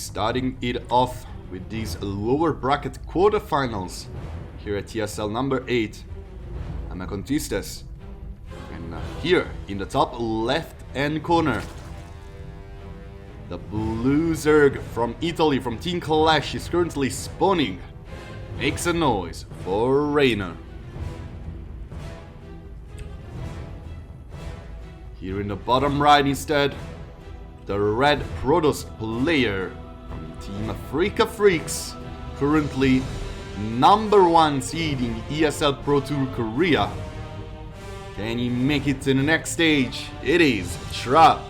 starting it off with these lower bracket quarterfinals here at TSL number 8. I'm Akontistes, and here in the top left hand corner, the blue Zerg from Italy, from Team Clash, is currently spawning. Makes a noise for Reynor. Here in the bottom right instead, the red Protoss player from Team Africa Freaks, currently #1 seed in the ESL Pro Tour Korea. Can he make it to the next stage? It is Trap.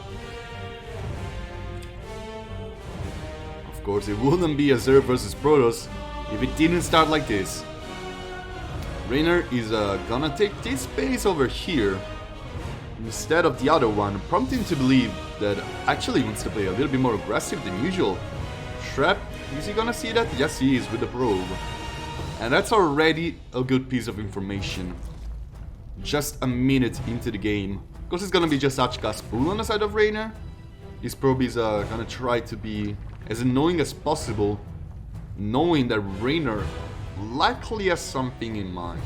Of course, it wouldn't be a Zerg versus Protoss if it didn't start like this. Reynor is gonna take this base over here instead of the other one, prompting to believe that actually he wants to play a little bit more aggressive than usual. Trap, is he gonna see that? Yes, he is, with the probe. And that's already a good piece of information. Just a minute into the game. Of course, it's gonna be just Achka's pool on the side of Reynor. This probe is gonna try to be as annoying as possible, knowing that Reynor likely has something in mind.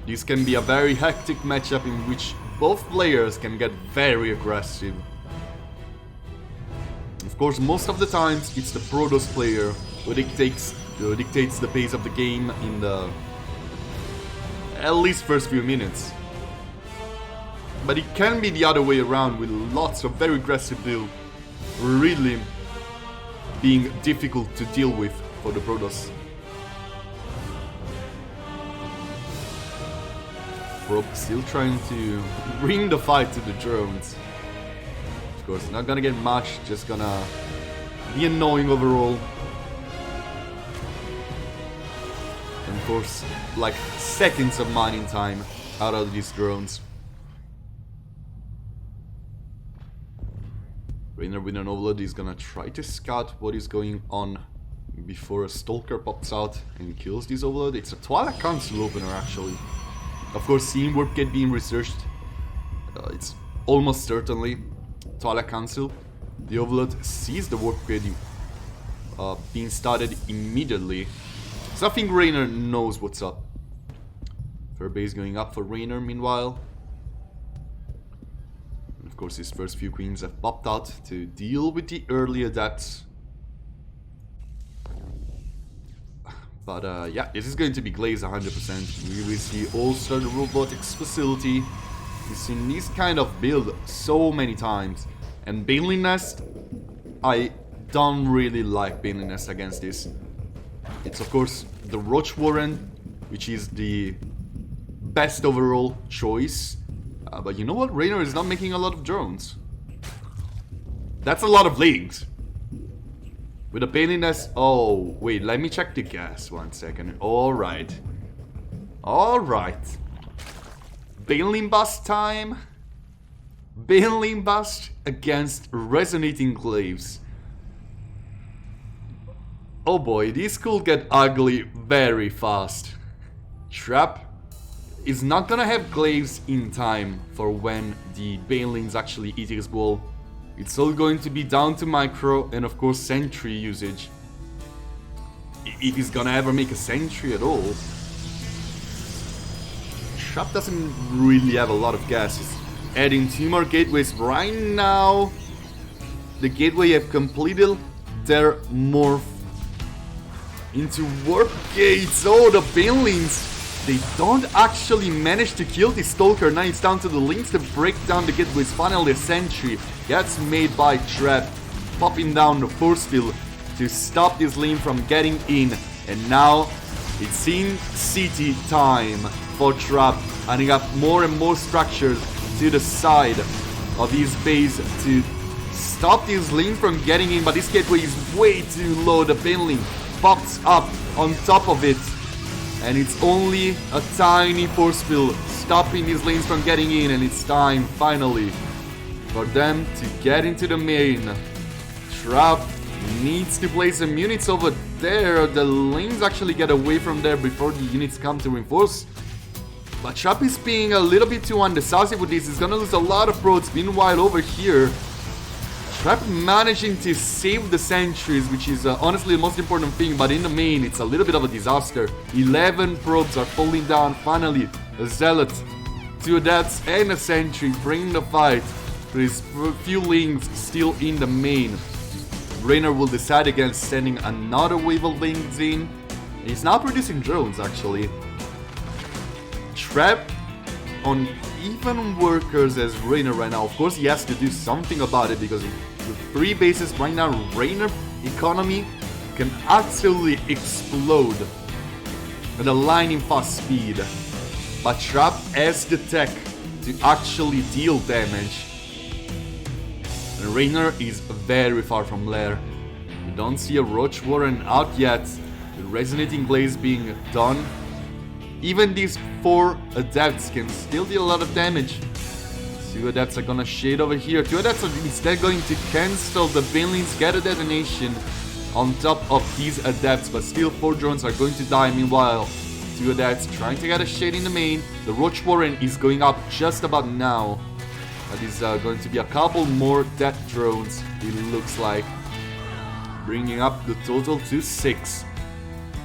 This can be a very hectic matchup in which both players can get very aggressive. Of course, most of the times it's the Protoss player who dictates the pace of the game in the at least first few minutes. But it can be the other way around, with lots of very aggressive build really being difficult to deal with for the Protoss. Probe still trying to bring the fight to the drones. Of course, not gonna get much, just gonna be annoying overall. And of course, like seconds of mining time out of these drones. Reynor with an overload is gonna try to scout what is going on before a Stalker pops out and kills this overload. It's a Twilight Council opener actually. Of course, seeing Warp Gate being researched, it's almost certainly Twilight Council. The Overlord sees the Warp Gate being started immediately, so I think Reynor knows what's up. Fur base going up for Reynor meanwhile. And of course, his first few queens have popped out to deal with the early adepts. But yeah, this is going to be glazed 100%. We will see All-Star Robotics facility. We've seen this kind of build so many times. And Baneling Nest, I don't really like Baneling Nest against this. It's of course the Roach Warren, which is the best overall choice. But you know what? Reynor is not making a lot of drones. That's a lot of leagues. With a Baneling Nest... Oh, wait, let me check the gas 1 second. Alright. Alright. Baneling Bust time. Baneling Bust against Resonating Glaives. Oh boy, this could get ugly very fast. Trap is not gonna have Glaives in time for when the Banelings actually eat his ball. It's all going to be down to micro and of course sentry usage. If he's gonna ever make a sentry at all. Trap doesn't really have a lot of gas. He's adding 2 more gateways right now. The gateway have completed their morph into warp gates. Oh, the Banelings! They don't actually manage to kill the Stalker. Now it's down to the Lynx to break down the gateways. Finally, a sentry gets made by Trap, popping down the force field to stop this lane from getting in. And now it's in city time for Trap, adding up more and more structures to the side of his base to stop this lane from getting in. But this gateway is way too low. The Baneling pops up on top of it. And it's only a tiny force field stopping these lanes from getting in, and it's time, finally, for them to get into the main. Trap needs to place some units over there. The lanes actually get away from there before the units come to reinforce. But Trap is being a little bit too undecisive with this. He's gonna lose a lot of probes. Meanwhile, over here, Trap managing to save the sentries, which is honestly the most important thing. But in the main, it's a little bit of a disaster. 11 probes are falling down. Finally, a Zealot, 2 Adepts, and a Sentry bringing the fight. There's few links still in the main. Reynor will decide against sending another wave of links in. He's now producing drones, actually. Trap on even workers as Reynor right now. Of course, he has to do something about it because with 3 bases right now, Reynor economy can absolutely explode at a lightning fast speed. But Trap has the tech to actually deal damage. And Reynor is very far from Lair. We don't see a Roach Warren out yet. The Resonating Blaze being done. Even these 4 Adepts can still deal a lot of damage. 2 Adepts are gonna shade over here. 2 Adepts are instead going to cancel the Banelings, get a detonation on top of these Adepts, but still 4 drones are going to die. Meanwhile, 2 Adepts trying to get a shade in the main. The Roach Warren is going up just about now. That is going to be a couple more death drones, it looks like. Bringing up the total to 6.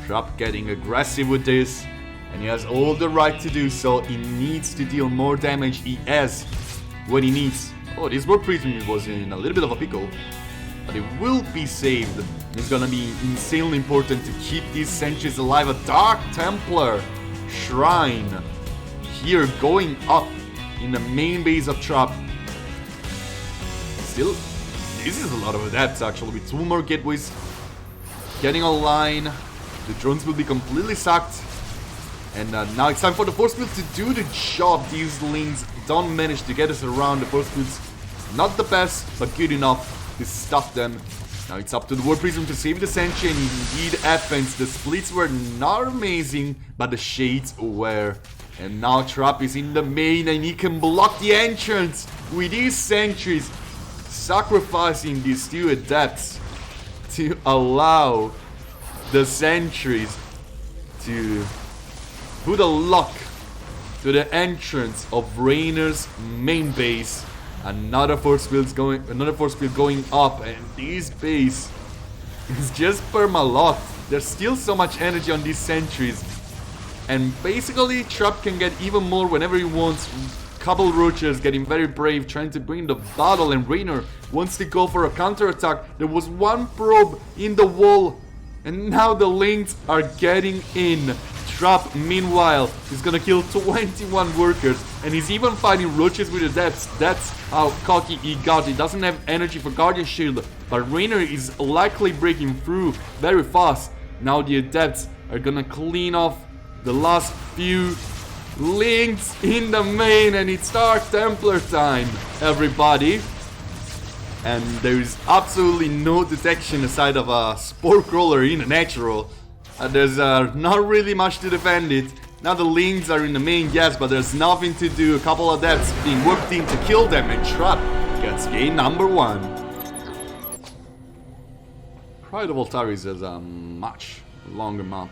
Trap getting aggressive with this. And he has all the right to do so. He needs to deal more damage. He has what he needs. Oh, this War Prism was in a little bit of a pickle. But it will be saved. It's gonna be insanely important to keep these sentries alive. A Dark Templar Shrine here going up in the main base of Trap. Still, this is a lot of adepts actually. With 2 more gateways getting online, the drones will be completely sacked. And now it's time for the force field to do the job. These links don't manage to get us around. The force field's not the best, but good enough to stop them. Now it's up to the War Prism to save the Sentry, and indeed happens. The splits were not amazing, but the shades were. And now Trap is in the main, and he can block the entrance with these sentries, sacrificing these 2 adepts to allow the sentries to put a lock to the entrance of Reynor's main base. Another force field going up, and this base is just perma-locked. There's still so much energy on these sentries, and basically Trap can get even more whenever he wants. Couple Roaches getting very brave, trying to bring the battle, and Reynor wants to go for a counter-attack. There was 1 probe in the wall, and now the links are getting in. Trap, meanwhile, is gonna kill 21 workers, and he's even fighting Roaches with Adepts. That's how cocky he got. He doesn't have energy for Guardian Shield, but Reynor is likely breaking through very fast. Now the Adepts are gonna clean off the last few links in the main, and it's Dark Templar time, everybody. And there is absolutely no detection aside of a Spore Crawler in a natural. There's not really much to defend it. Now the links are in the main, yes, but there's nothing to do. A couple of adepts being worked in to kill them, and Trap gets game number 1. Pride of Altaris has a much longer map,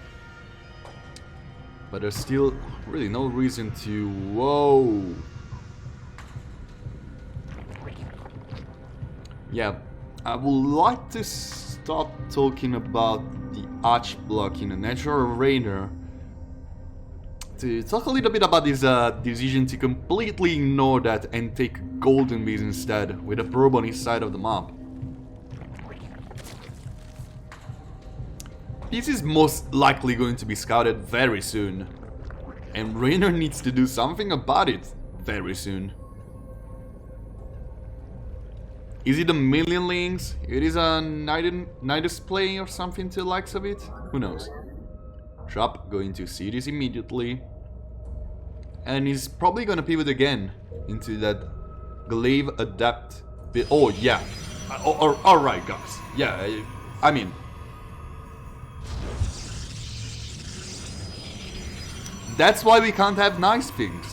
but there's still really no reason to... Whoa! Yeah, I would like to stop talking about the arch block in a natural Reynor to talk a little bit about this decision to completely ignore that and take Golden Bees instead, with a probe on his side of the map. This is most likely going to be scouted very soon, and Reynor needs to do something about it very soon. Is it a million links? It is a Nidus play or something to the likes of it? Who knows? Trap going to see this immediately, and he's probably gonna pivot again into that Glaive Adept bit. Oh yeah, alright guys, yeah, I mean, that's why we can't have nice things.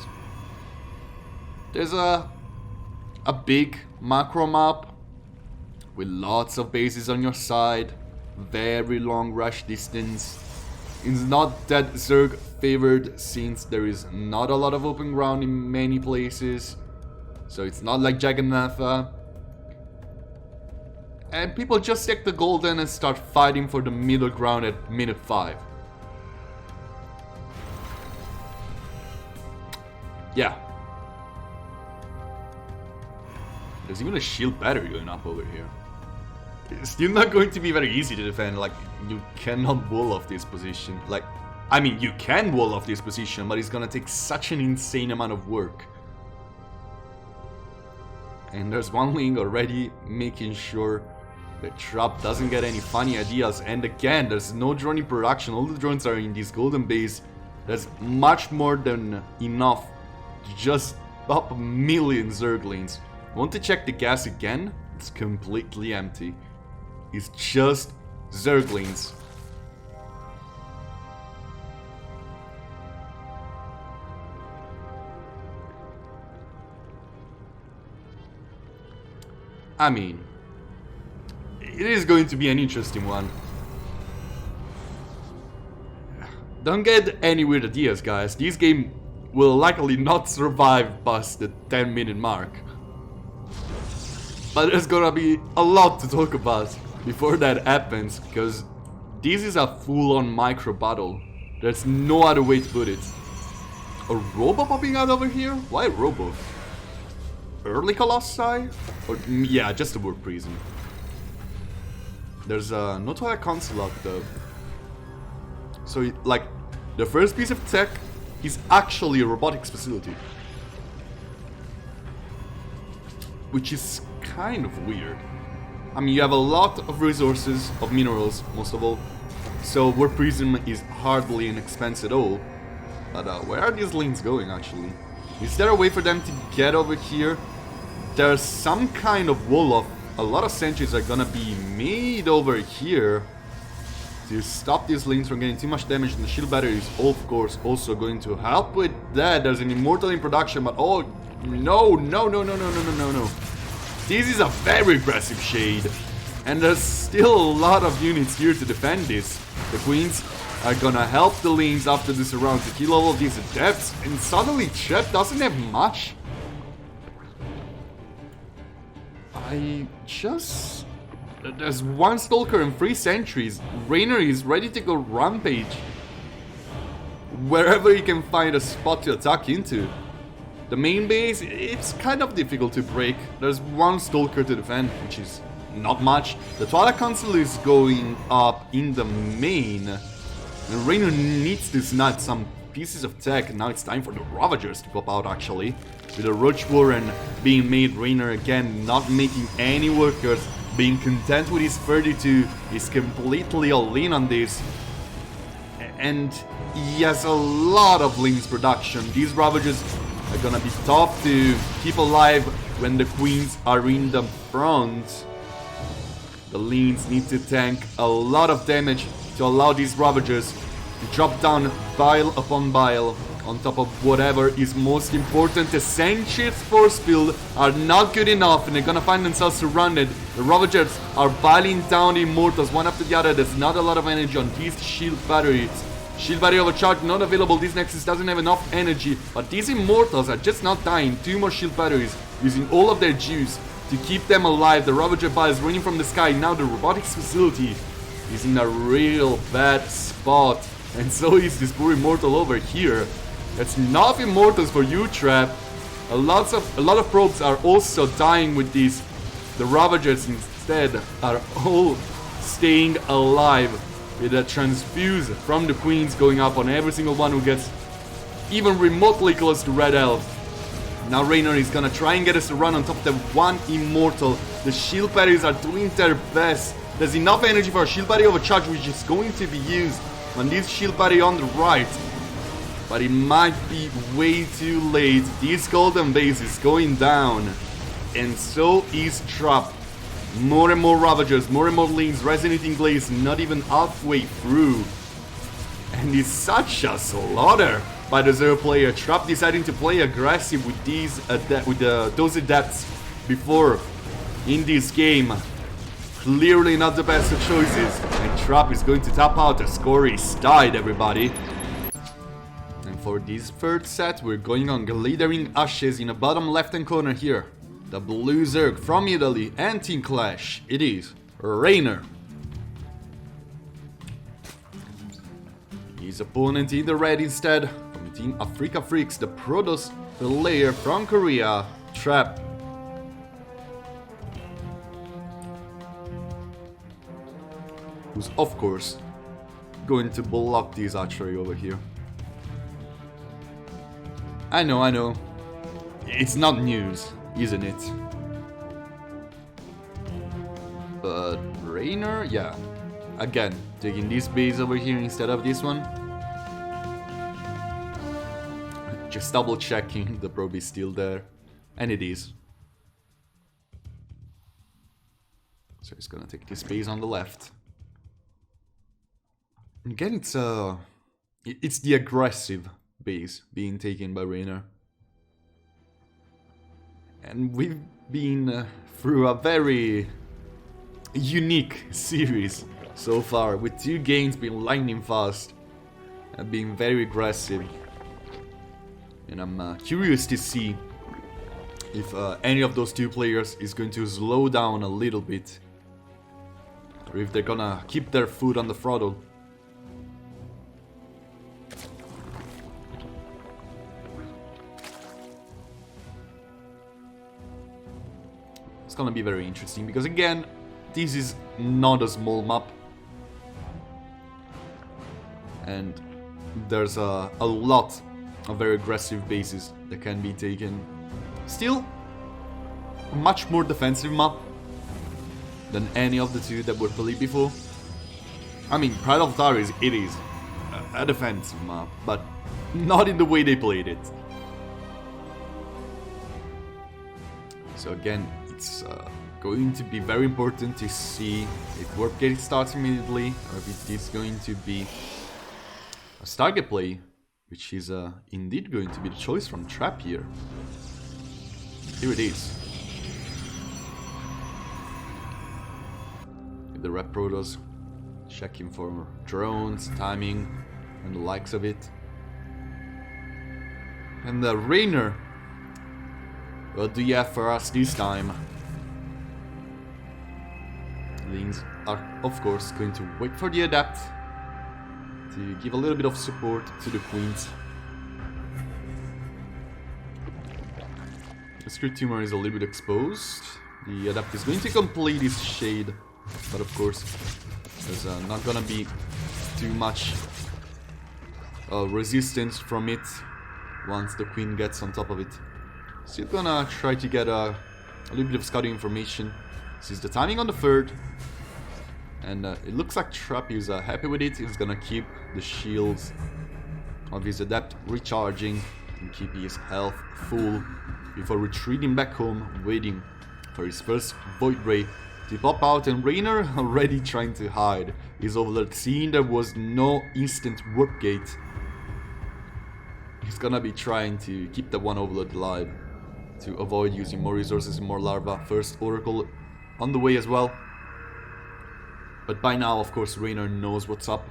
There's a big macro map with lots of bases on your side, very long rush distance, It's not that Zerg favored since there is not a lot of open ground in many places. So it's not like Jagannatha. And people just take the golden and start fighting for the middle ground at minute 5. Yeah. There's even a shield battery going up over here. It's still not going to be very easy to defend. Like, you cannot wall off this position. Like, I mean, you can wall off this position, but it's gonna take such an insane amount of work. And there's one wing already making sure that Trap doesn't get any funny ideas. And again, there's no drone in production. All the drones are in this golden base. There's much more than enough to just pop a million Zerglings. Want to check the gas again? It's completely empty. It's just Zerglings. I mean, it is going to be an interesting one. Don't get any weird ideas, guys. This game will likely not survive past the 10-minute mark. But there's gonna be a lot to talk about before that happens, because this is a full-on micro battle. There's no other way to put it. A Robo popping out over here? Why Robo? Early Colossi? Or, yeah, just a Warp Prison. There's no Twilight Consulate though. So, like, the first piece of tech is actually a robotics facility. Which is kind of weird. I mean, you have a lot of resources, of minerals, most of all. So, Warp Prism is hardly an expense at all. But where are these lanes going, actually? Is there a way for them to get over here? There's some kind of wall-off. A lot of sentries are gonna be made over here to stop these lanes from getting too much damage, and the shield battery is, of course, also going to help with that. There's an Immortal in production, but oh, no. This is a very aggressive shade, and there's still a lot of units here to defend this. The Queens are gonna help the lanes after this round to kill all of these adepts, and suddenly Chet doesn't have much. There's one Stalker and 3 sentries. Reynor is ready to go rampage wherever he can find a spot to attack into. The main base, it's kind of difficult to break. There's one Stalker to defend, which is not much. The Twilight Council is going up in the main, and Reynor needs to snag some pieces of tech. Now it's time for the Ravagers to pop out, actually. With the Roach Warren being made, Reynor again not making any workers, being content with his 32, he's completely all in on this. And he has a lot of Lings production. These Ravagers are gonna be tough to keep alive when the Queens are in the front. The Lings need to tank a lot of damage to allow these Ravagers to drop down bile upon bile on top of whatever is most important. The Sentries force field are not good enough, and they're gonna find themselves surrounded. The Ravagers are piling down the Immortals one after the other. There's not a lot of energy on these shield batteries. Shield battery overcharge not available. This Nexus doesn't have enough energy, but these Immortals are just not dying. 2 more shield batteries using all of their juice to keep them alive. The Ravager pile is raining from the sky. Now the robotics facility is in a real bad spot, and so is this poor Immortal over here. That's enough Immortals for you, Trap. A lot of probes are also dying with these. The Ravagers instead are all staying alive with a transfuse from the Queens going up on every single one who gets even remotely close to Red Elves. Now Reynor is gonna try and get us to run on top of the one Immortal. The shield batteries are doing their best. There's enough energy for a shield battery overcharge, which is going to be used on this shield battery on the right. But it might be way too late. This golden base is going down, and so is Trap. More and more Ravagers, more and more Lings resonating Glaze, not even halfway through. And it's such a slaughter by the Zero player. Trap deciding to play aggressive with these those adepts before in this game. Clearly not the best of choices. And Trap is going to tap out. The score is tied, everybody. And for this third set, we're going on Glittering Ashes in the bottom left-hand corner here. The Blue Zerg from Italy and Team Clash. It is Reynor. His opponent in the red instead, from Team Africa Freaks, the Protoss player from Korea, Trap. Who's of course going to block this archery over here. I know. It's not news, isn't it? But Reynor, yeah. Again, taking this base over here instead of this one. Just double checking the probe is still there. And it is. So he's gonna take this base on the left. Again, it's the aggressive base being taken by Reynor. And we've been through a very unique series so far, with 2 games being lightning fast and being very aggressive. And I'm curious to see if any of those 2 players is going to slow down a little bit, or if they're gonna keep their foot on the throttle. It's gonna be very interesting, because again, this is not a small map. And there's a lot of very aggressive bases that can be taken. Still, a much more defensive map than any of the 2 that were played before. I mean, Pride of Taris, it is a defensive map, but not in the way they played it. So again, it's going to be very important to see if Warp Gate starts immediately, or if it is going to be a Stargate play, which is indeed going to be the choice from Trap here. Here it is. The Red Protoss checking for drones, timing, and the likes of it. And the Reynor, what do you have for us this time? Lings are of course going to wait for the Adept to give a little bit of support to the Queens. The Script Tumor is a little bit exposed. The Adept is going to complete his shade, but of course there's not gonna be too much resistance from it once the Queen gets on top of it. Still gonna try to get a little bit of scouting information. This is the timing on the 3rd. And it looks like Trap is happy with it. He's gonna keep the shields of his Adept recharging and keep his health full before retreating back home, waiting for his first Void Ray to pop out. And Reynor already trying to hide his Overlord, seeing there was no instant Warp Gate. He's gonna be trying to keep that one Overlord alive to avoid using more resources and more larva. First Oracle on the way as well. But by now, of course, Reynor knows what's up.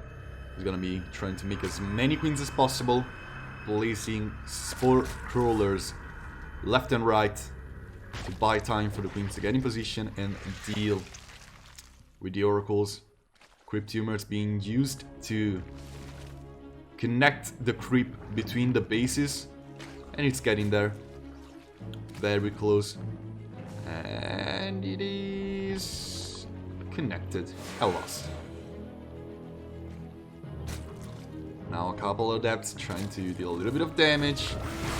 He's gonna be trying to make as many Queens as possible, placing Spore Crawlers left and right to buy time for the Queens to get in position and deal with the Oracles. Crypt Tumors being used to connect the creep between the bases, and it's getting there. Very close. And it is connected. I lost. Now a couple of Adepts trying to deal a little bit of damage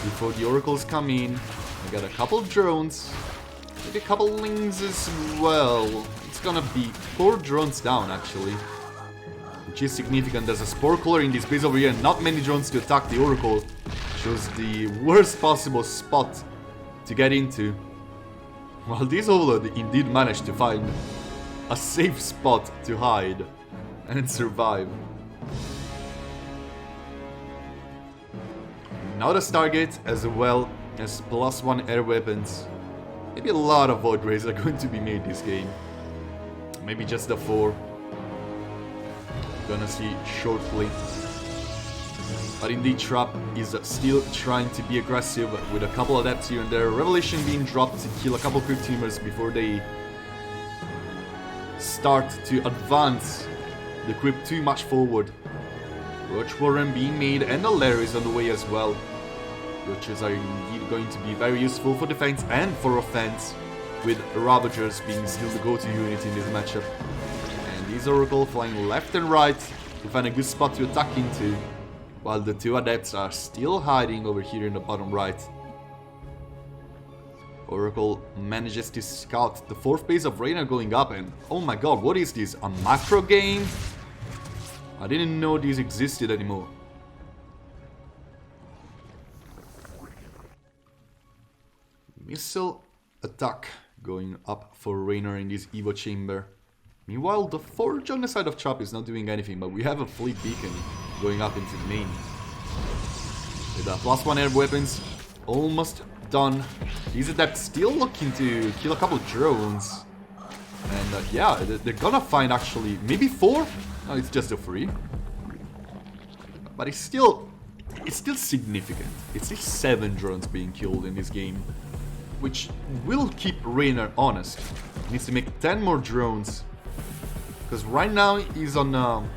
before the Oracles come in. I got a couple of drones, maybe a couple of Lings as well. It's gonna be 4 drones down actually, which is significant. There's a Spore Crawler in this base over here, not many drones to attack the Oracle. Shows the worst possible spot to get into. Well, this Overlord indeed managed to find a safe spot to hide and survive. Now the Stargate, as well as +1 air weapons. Maybe a lot of Void Rays are going to be made this game. maybe just the 4. Gonna see shortly. But indeed, Trap is still trying to be aggressive with a couple of adepts here and there. Revelation being dropped to kill a couple of Crypt Teamers before they start to advance the Crypt too much forward. Roach Warren being made, and a Lair is on the way as well. Roaches are indeed going to be very useful for defense and for offense, with Ravagers being still the go-to unit in this matchup. And these Oracle flying left and right to find a good spot to attack into, while the 2 Adepts are still hiding over here in the bottom right. Oracle manages to scout the 4th base of Reynor going up, and oh my god, what is this? A macro game? I didn't know these existed anymore. Missile attack going up for Reynor in this Evo chamber. Meanwhile, the Forge on the side of Chop is not doing anything, but we have a Fleet Beacon going up into the main. With +1 air weapons almost done. These Adepts still looking to kill a couple of drones. And yeah, they're gonna find actually maybe 4? No, it's just a 3. But it's still significant. It's still 7 drones being killed in this game, which will keep Reynor honest. He needs to make 10 more drones, because right now he's on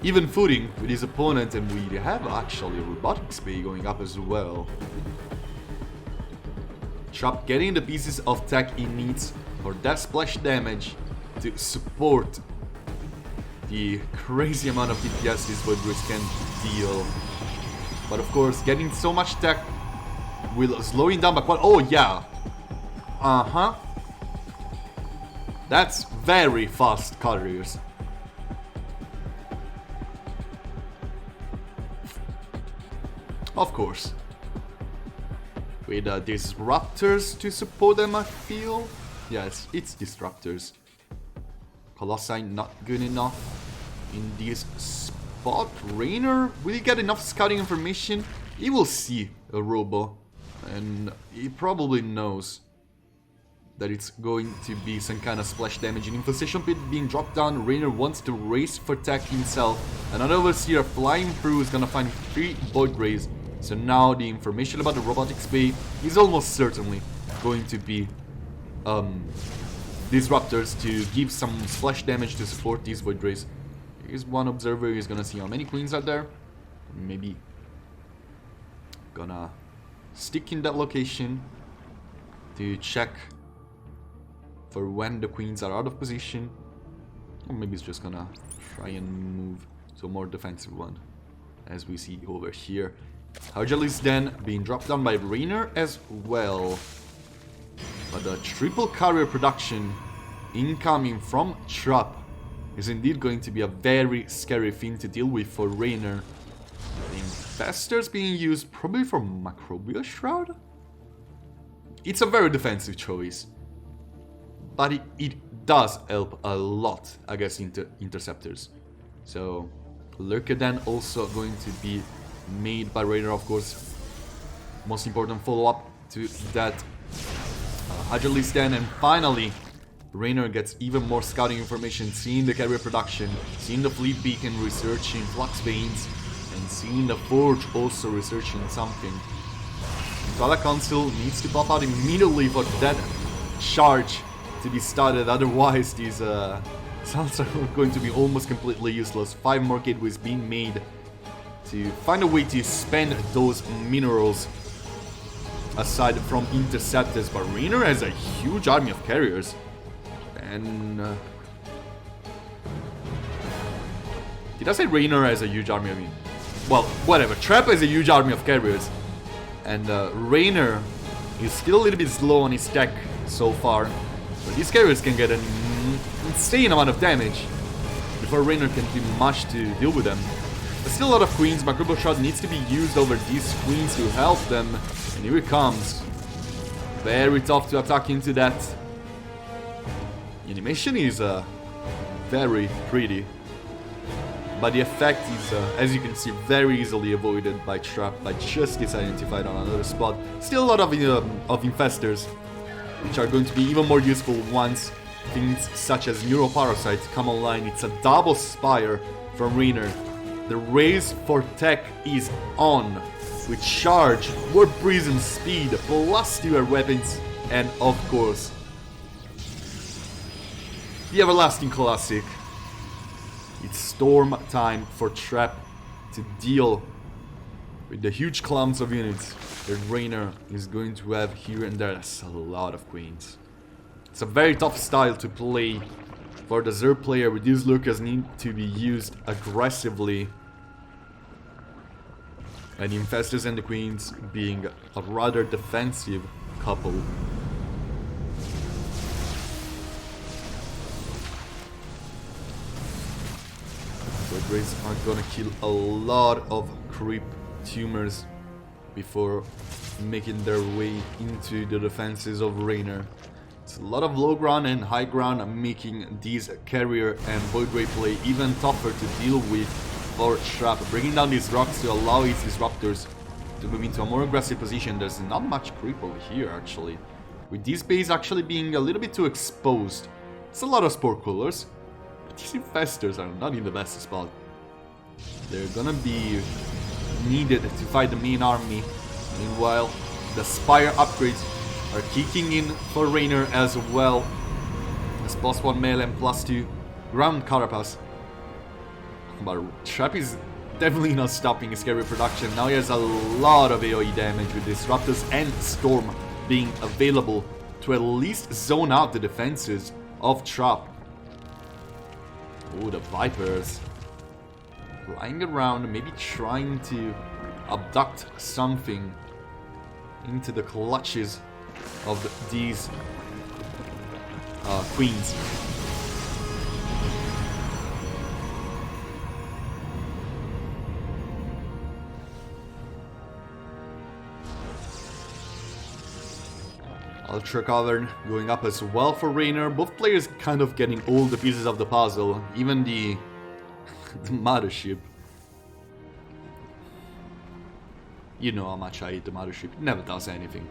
even footing with his opponent, and we have actually a robotics bay going up as well. Chop getting the pieces of tech he needs for that splash damage to support the crazy amount of DPS this Voidbridge can deal. But of course, getting so much tech will slow him down by quite... Oh yeah! That's very fast carriers. Of course. With disruptors to support them, I feel. Yes, it's disruptors. Colossi not good enough in this spot. Reynor, will he get enough scouting information? He will see a robo, and he probably knows that it's going to be some kind of splash damage. An infestation pit being dropped down. Reynor wants to race for tech himself. Another Overseer flying through is gonna find 3 Void Rays. So now the information about the robotics bay is almost certainly going to be disruptors to give some splash damage to support these Void Rays. Here's one observer. He's gonna see how many queens are there. Maybe gonna stick in that location to check for when the queens are out of position. Or maybe it's just gonna try and move to a more defensive one, as we see over here. Harjalis then being dropped down by Reynor as well. But the triple carrier production incoming from Trap is indeed going to be a very scary thing to deal with for Reynor. Infestors being used probably for Macrobial Shroud? It's a very defensive choice, but it does help a lot against interceptors. So Lurker then also going to be made by Reynor, of course. Most important follow-up to that Hajalis then, and finally Reynor gets even more scouting information, seeing the carrier production, seeing the Fleet Beacon researching Flux Veins, and seeing the Forge also researching something. Gala Council needs to pop out immediately for that charge to be started, otherwise these sounds are going to be almost completely useless. 5 more gateways being made to find a way to spend those minerals aside from interceptors. But Reynor has a huge army of carriers, and did I say Reynor has a huge army? I mean, well, whatever. Trap has a huge army of carriers, and Reynor is still a little bit slow on his tech so far, but these carriers can get an insane amount of damage before Reynor can do much to deal with them. There's still a lot of queens. Macrobo Shot needs to be used over these queens to help them. And here it comes. Very tough to attack into that. The animation is very pretty, but the effect is, as you can see, very easily avoided by Trap by just this identified on another spot. Still a lot of infestors, which are going to be even more useful once things such as Neuroparasite come online. It's a double Spire from Reynor. The race for tech is on, with charge, warp prison speed, plus 2 air weapons, and of course, the everlasting classic. It's storm time for Trap to deal with the huge clumps of units that Reynor is going to have here and there. That's a lot of queens. It's a very tough style to play for the Zerg player, with these Lurkers need to be used aggressively. And the Infestors and the Queens being a rather defensive couple. Void Rays are gonna kill a lot of creep tumors before making their way into the defenses of Reynor. It's a lot of low ground and high ground, making these carrier and Void Ray play even tougher to deal with for Trap. Bringing down these rocks to allow his disruptors to move into a more aggressive position. There's not much creep over here actually, with this base actually being a little bit too exposed. It's a lot of Spore Coolers. These Infestors are not in the best spot. They're gonna be needed to fight the main army. Meanwhile, the Spire upgrades are kicking in for Reynor as well. As +1 melee and +2 ground carapace. But Trap is definitely not stopping his carrier production. Now he has a lot of AoE damage, with Disruptors and Storm being available to at least zone out the defenses of Trap. Oh, the Vipers flying around, maybe trying to abduct something into the clutches of these queens. Ultra Cavern going up as well for Reynor. Both players kind of getting all the pieces of the puzzle, even the Mothership. You know how much I hate the Mothership, it never does anything.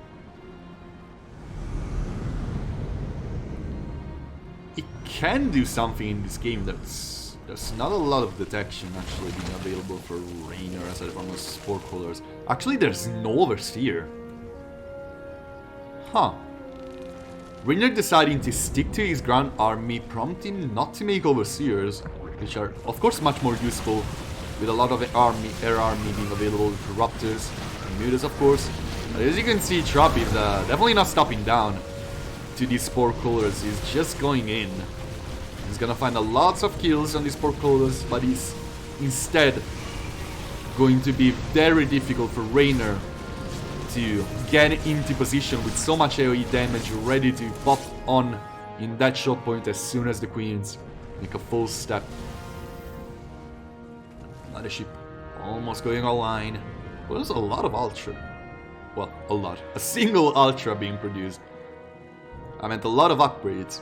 It can do something in this game. There's not a lot of detection actually being available for Reynor aside from the Spore Coolers. Actually, there's no Overseer. Huh. Reynor deciding to stick to his ground army, prompting not to make Overseers, which are of course much more useful with a lot of air army being available with Corruptors and Mutas of course. But as you can see, Trap is definitely not stopping down to these Spore Coolers. He's just going in. He's gonna find a lots of kills on these Spore Coolers, but he's instead going to be very difficult for Reynor to get into position with so much AoE damage ready to pop on in that shot point as soon as the Queens make a full step. Another ship almost going online. Well, there's a lot of Ultra. Well, a lot. A single Ultra being produced. I meant a lot of upgrades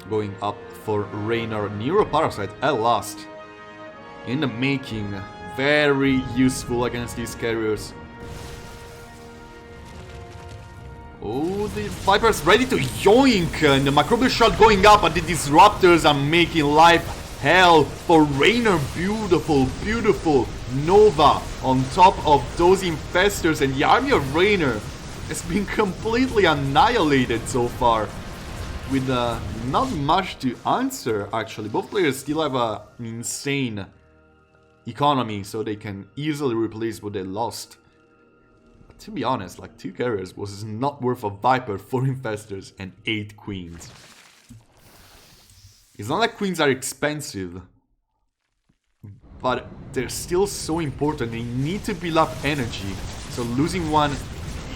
going up for Reynor. Neuroparasite at last. In the making. Very useful against these carriers. Oh, the Viper's ready to yoink, and the Microbial Shot going up, but the Disruptors are making life hell for Reynor. Beautiful, beautiful Nova on top of those Infestors, and the army of Reynor has been completely annihilated so far, with not much to answer actually. Both players still have an insane economy, so they can easily replace what they lost. To be honest, like 2 carriers was not worth a Viper, 4 Infestors, and 8 Queens. It's not like Queens are expensive, but they're still so important. They need to build up energy, so losing one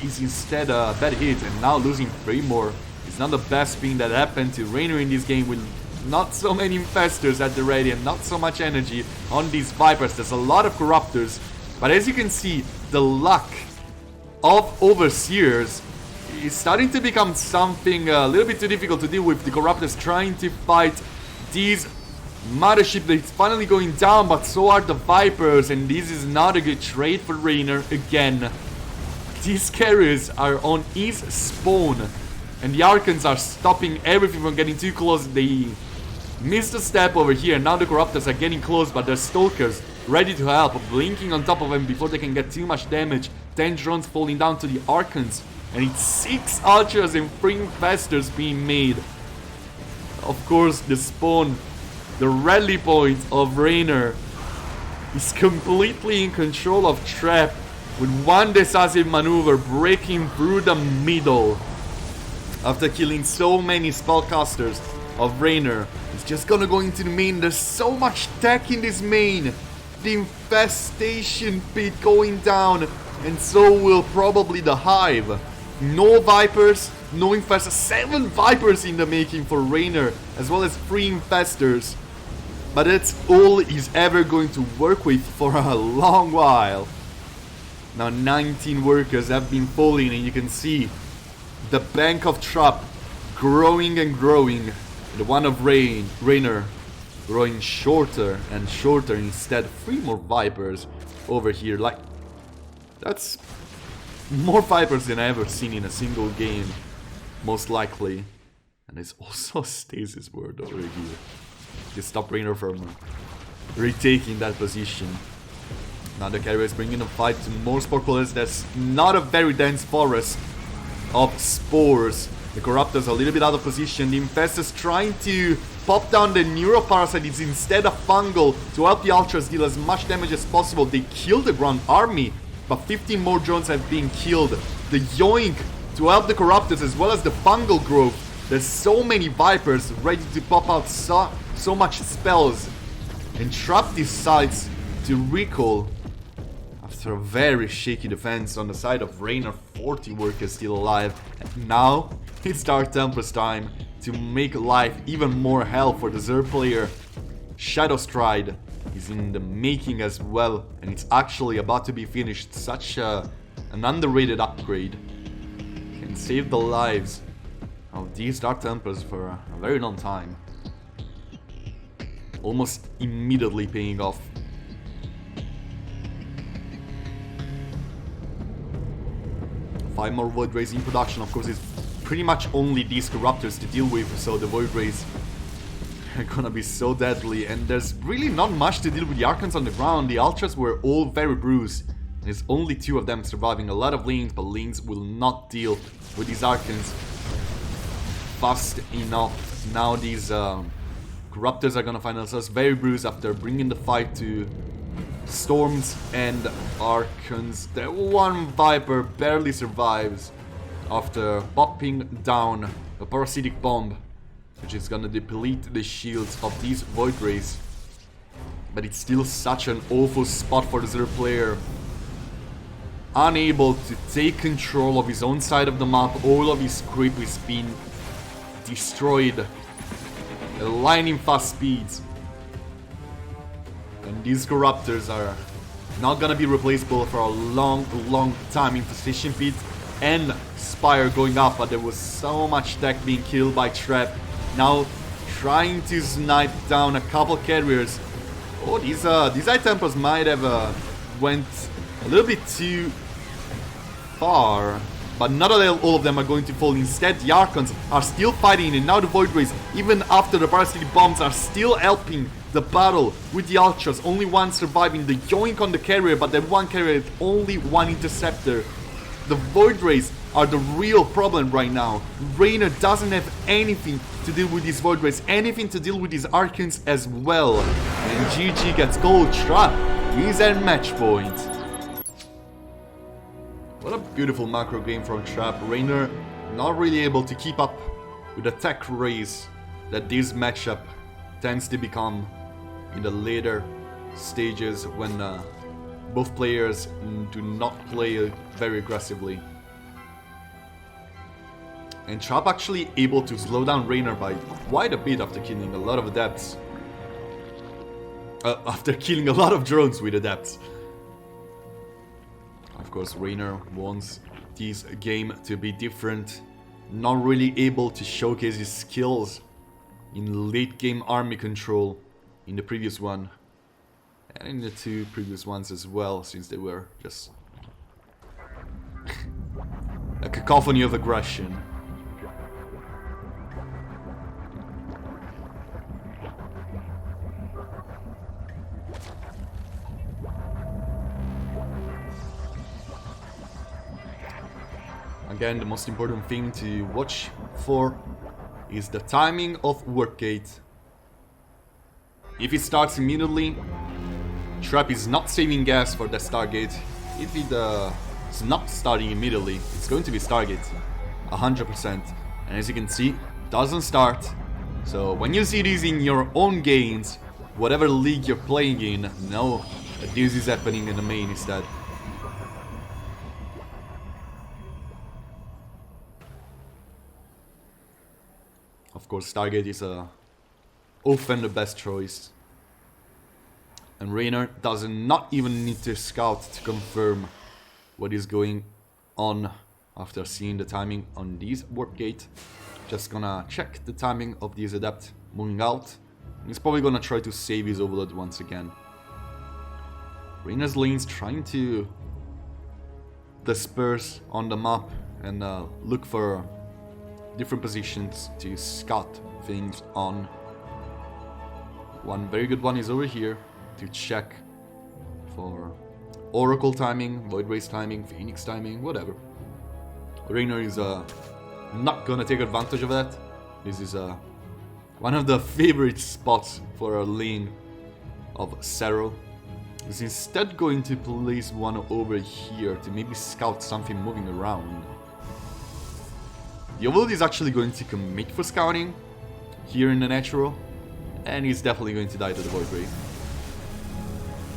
is instead a bad hit, and now losing 3 more is not the best thing that happened to Reynor in this game, with not so many Infestors at the ready and not so much energy on these Vipers. There's a lot of Corruptors, but as you can see, the luck of Overseers is starting to become something a little bit too difficult to deal with. The Corruptors trying to fight these Mothership that's finally going down, but so are the Vipers, and this is not a good trade for Reynor again. These carriers are on his spawn, And the Archons are stopping everything from getting too close. They missed a step over here. Now the Corruptors are getting close, but there's Stalkers ready to help, blinking on top of them before they can get too much damage. 10 drones falling down to the Archons. And it's 6 Archers and 3 Infestors being made. Of course, the spawn, the rally point of Reynor is completely in control of Trap, with one decisive maneuver breaking through the middle. After killing so many spellcasters of Reynor, he's just gonna go into the main. There's so much tech in this main. The infestation pit going down, and so will probably the hive. No Vipers, no Infestors. 7 Vipers in the making for Reynor, as well as 3 Infestors. But that's all he's ever going to work with for a long while. Now 19 workers have been falling, and you can see the bank of Trap growing and growing. The one of Reynor growing shorter and shorter. Instead, 3 more Vipers over here. Like, that's more Vipers than I've ever seen in a single game, most likely. And there's also a Stasis word over here to stop Reynor from retaking that position. Now the carrier is bringing the fight to more Spore Crawlers. There's not a very dense forest of spores. The Corruptors are a little bit out of position. The Infestors trying to pop down the Neuroparasite. It's instead a Fungal to help the Ultras deal as much damage as possible. They kill the ground army, but 15 more drones have been killed. The Yoink to help the Corruptors as well as the Fungal growth. There's so many Vipers ready to pop out so much spells. And Trap decides to recall after a very shaky defense on the side of Reynor. 40 workers still alive. And now it's Dark Templar's time to make life even more hell for the Zerg player. Shadow Stride is in the making as well, and it's actually about to be finished. Such an underrated upgrade. Can save the lives of these Dark Templars for a very long time. Almost immediately paying off. Five more Void Rays in production. Of course, it's pretty much only these Corruptors to deal with, so the Void Rays are gonna be so deadly. And there's really not much to deal with the Archons on the ground. The Ultras were all very bruised. There's only 2 of them surviving. A lot of Lings, but Lings will not deal with these Archons fast enough. Now these Corruptors are gonna find themselves very bruised after bringing the fight to Storms and Archons. The one Viper barely survives after popping down a parasitic bomb, which is gonna deplete the shields of these Void Rays. But it's still such an awful spot for the Zerg player. Unable to take control of his own side of the map. All of his creep is being destroyed at lightning fast speeds. And these Corruptors are not gonna be replaceable for a long time. Infestation Pit and Spire going up, but there was so much tech being killed by Trap. Now trying to snipe down a couple carriers. Oh, these High Templars might have went a little bit too far. But not all of them are going to fall. Instead, the Archons are still fighting, and now the Void Rays, even after the parasitic bombs, are still helping the battle with the Ultras. Only one surviving. The Yoink on the carrier, but that one carrier had only one interceptor. The Void Rays are the real problem right now. Reynor doesn't have anything to deal with these Void Rays, anything to deal with these Archons as well. And GG gets gold. Trap is at match point. What a beautiful macro game from Trap. Reynor not really able to keep up with the tech race that this matchup tends to become in the later stages when both players do not play very aggressively. And Trap actually able to slow down Reynor by quite a bit after killing a lot of adepts. After killing a lot of drones with adepts. Of course, Reynor wants this game to be different. Not really able to showcase his skills in late game army control in the previous one. And in the 2 previous ones as well, since they were just a cacophony of aggression. Again, the most important thing to watch for is the timing of work gate. If it starts immediately, Trap is not saving gas for the Stargate. If it is not starting immediately, it's going to be Stargate 100%. And as you can see, doesn't start. So when you see this in your own games, whatever league you're playing in, know that this is happening in the main instead. Of course, Stargate is often the best choice. And Reynor does not even need to scout to confirm what is going on after seeing the timing on this warp gate. Just gonna check the timing of this adept moving out. He's probably gonna try to save his overload once again. Reynor's lane's trying to disperse on the map and look for different positions to scout things on. One very good one is over here to check for Oracle timing, Void Race timing, Phoenix timing, whatever. Reynor is not gonna take advantage of that. This is one of the favorite spots for a lane of Cero. He's instead going to place one over here to maybe scout something moving around. The Overload is actually going to commit for scouting here in the natural, and he's definitely going to die to the Void Ray.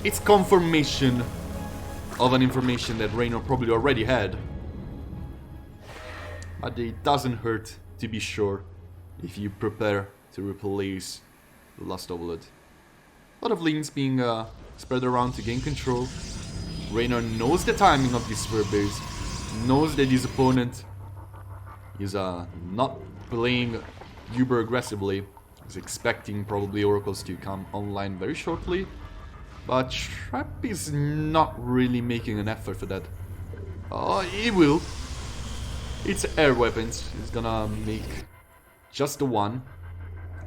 It's confirmation of an information that Reynor probably already had, but it doesn't hurt to be sure if you prepare to replace the last Overload. A lot of lanes being spread around to gain control. Reynor knows the timing of this sphere base, knows that his opponent is not playing uber aggressively. He's expecting probably Oracles to come online very shortly, but Trap is not really making an effort for that. Oh, he will. It's air weapons. He's gonna make just the one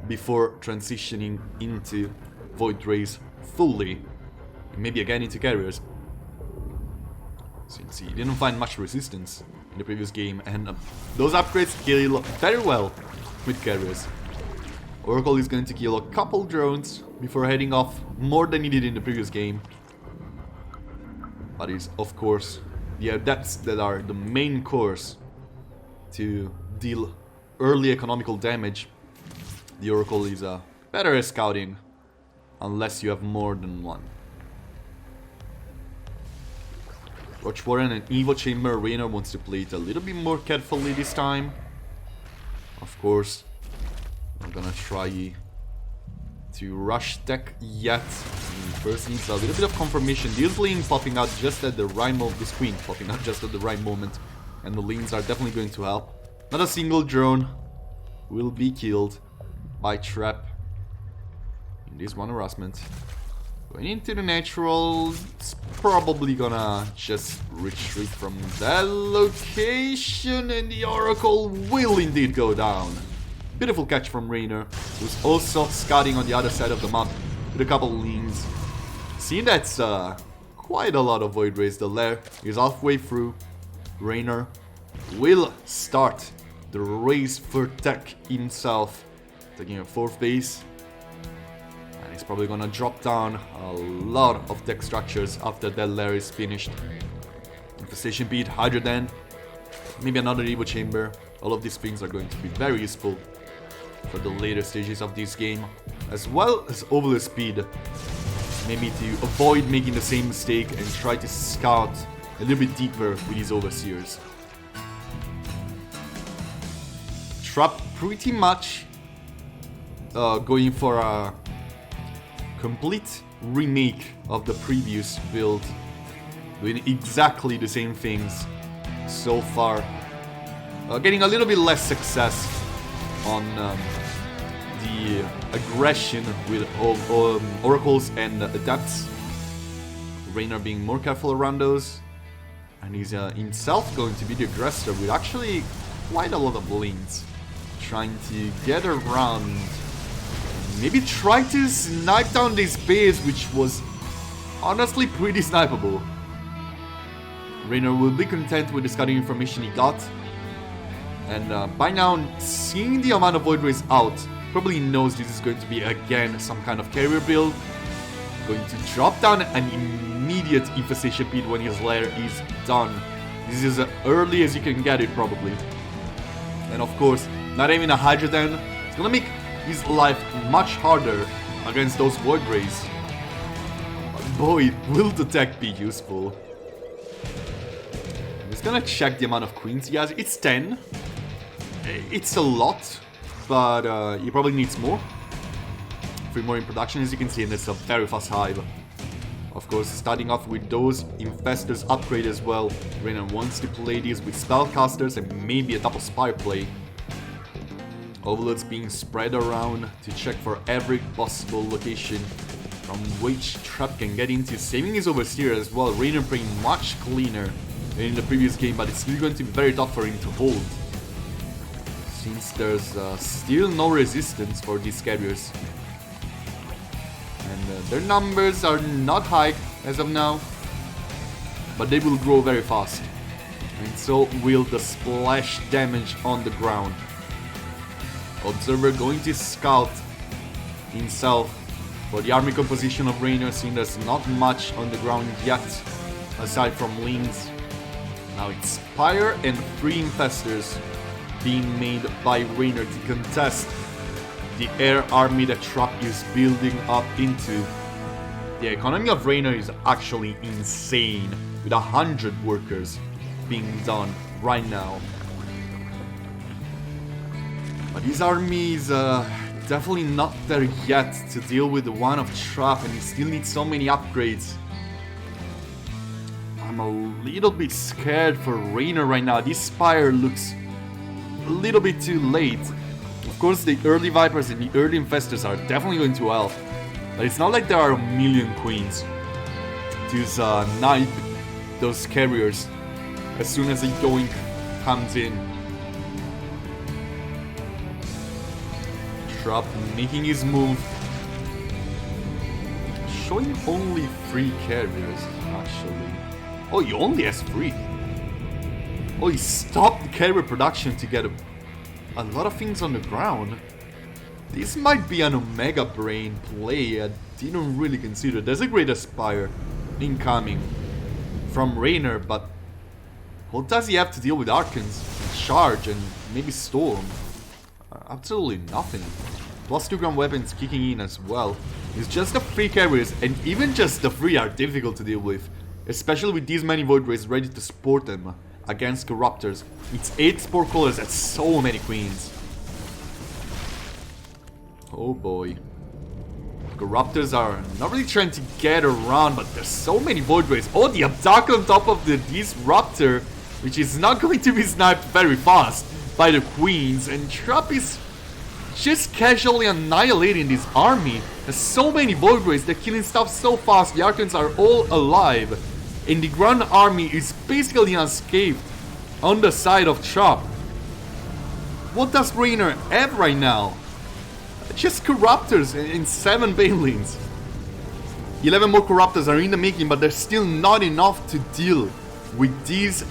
before transitioning into Void Rays fully. Maybe again into carriers, since he didn't find much resistance in the previous game, and those upgrades kill very well with carriers. Oracle is going to kill a couple drones before heading off, more than he did in the previous game. But it's of course the adepts that are the main course to deal early economical damage. The Oracle is better at scouting, unless you have more than one. Roach Warren and Evo Chamber. Reynor wants to play it a little bit more carefully this time. Of course, I'm gonna try to rush tech yet. First needs a little bit of confirmation. This lane popping out just at the right moment. This queen popping out just at the right moment, and the lanes are definitely going to help. Not a single drone will be killed by Trap in this one harassment. Going into the natural, it's probably gonna just retreat from that location, and the Oracle will indeed go down. Beautiful catch from Reynor, who's also scouting on the other side of the map with a couple leans. See, that's quite a lot of Void Rays. The lair is halfway through. Reynor will start the race for tech himself, taking a 4th base. And he's probably gonna drop down a lot of tech structures after that lair is finished. Infestation beat, Hydra Den, maybe another Evo Chamber. All of these things are going to be very useful for the later stages of this game, as well as Overlord Speed. Maybe to avoid making the same mistake and try to scout a little bit deeper with his Overseers. Trap pretty much going for a complete remake of the previous build, doing exactly the same things so far. Getting a little bit less success on the aggression with Oracles and Adepts. Reynor being more careful around those, and he's himself going to be the aggressor with actually quite a lot of lanes, trying to get around, maybe try to snipe down this base, which was honestly pretty snipeable. Reynor will be content with the scouting information he got. And by now, seeing the amount of Void Rays out, probably knows this is going to be again some kind of carrier build. Going to drop down an immediate infestation pit when his lair is done. This is as early as you can get it probably. And of course, not having a Hydra Den, it's gonna make his life much harder against those Void Rays. But boy, will the tech be useful. I'm just gonna check the amount of queens he has. It's 10. It's a lot, but he probably needs more. 3 more in production, as you can see, and it's a very fast hive. Of course, starting off with those Infestors upgrade as well. Reynor wants to play these with Spellcasters and maybe a double Spire play. Overlords being spread around to check for every possible location from which Trap can get into. Saving his Overseer as well. Reynor playing much cleaner than in the previous game, but it's still going to be very tough for him to hold, since there's still no resistance for these carriers. And their numbers are not high as of now, but they will grow very fast. And so will the splash damage on the ground. Observer going to scout himself for the army composition of Reynor, seeing there's not much on the ground yet, aside from Lings. Now it's Spire and 3 Infestors being made by Reynor to contest the air army that Trap is building up into. The economy of Reynor is actually insane, with 100 workers being done right now. But his army is definitely not there yet to deal with the one of Trap, and he still needs so many upgrades. I'm a little bit scared for Reynor right now. This Spire looks a little bit too late. Of course, the early Vipers and the early Infestors are definitely going to help, but it's not like there are a million queens to snipe those carriers as soon as the yoink comes in. Trap making his move, showing only 3 carriers actually. Oh, he only has 3. Oh, he stopped the carrier production to get a lot of things on the ground. This might be an Omega Brain play I didn't really consider. There's a Great Aspire incoming from Reynor, but what does he have to deal with Archons, and Charge, and maybe Storm? Absolutely nothing. +2 ground weapons kicking in as well. It's just the 3 carriers, and even just the 3 are difficult to deal with, especially with these many Void Rays ready to support them against Corruptors. It's 8 Spore Callers, that's so many queens. Oh boy. Corruptors are not really trying to get around, but there's so many Void Rays. Oh, the Abduct on top of the Disruptor, which is not going to be sniped very fast by the queens, and Trap is just casually annihilating this army. There's so many Void Rays, they're killing stuff so fast, the Archons are all alive, and the ground army is basically unscathed on the side of Trap. What does Reynor have right now? Just Corruptors and 7 Banelings. 11 more Corruptors are in the making, but they're still not enough to deal with these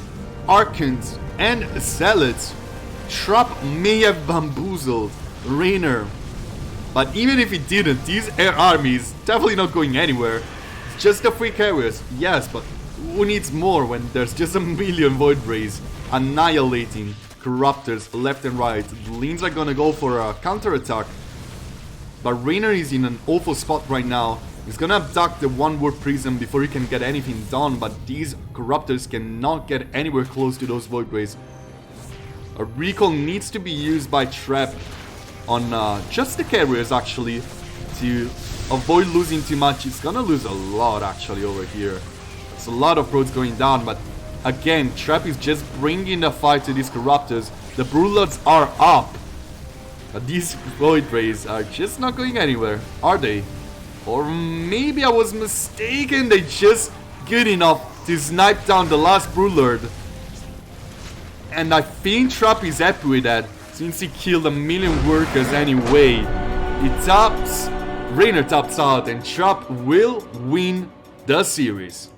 Archons and Zealots. Trap may have bamboozled Reynor, but even if he didn't, this air army is definitely not going anywhere. It's just the 3 carriers, yes, but who needs more when there's just a million Void Rays annihilating Corruptors left and right? The Lings are gonna go for a counterattack, but Reynor is in an awful spot right now. He's gonna abduct the 1 Warp Prism before he can get anything done, but these Corruptors cannot get anywhere close to those Void Rays. A recall needs to be used by Trap on just the carriers actually to avoid losing too much. He's gonna lose a lot actually over here. It's a lot of roads going down, but again, Trap is just bringing the fight to these Corruptors. The Broodlords are up, but these Void Rays are just not going anywhere, are they? Or maybe I was mistaken, they're just good enough to snipe down the last Broodlord. And I think Trap is happy with that, since he killed a million workers anyway. He taps, Reynor taps out, and Trap will win the series.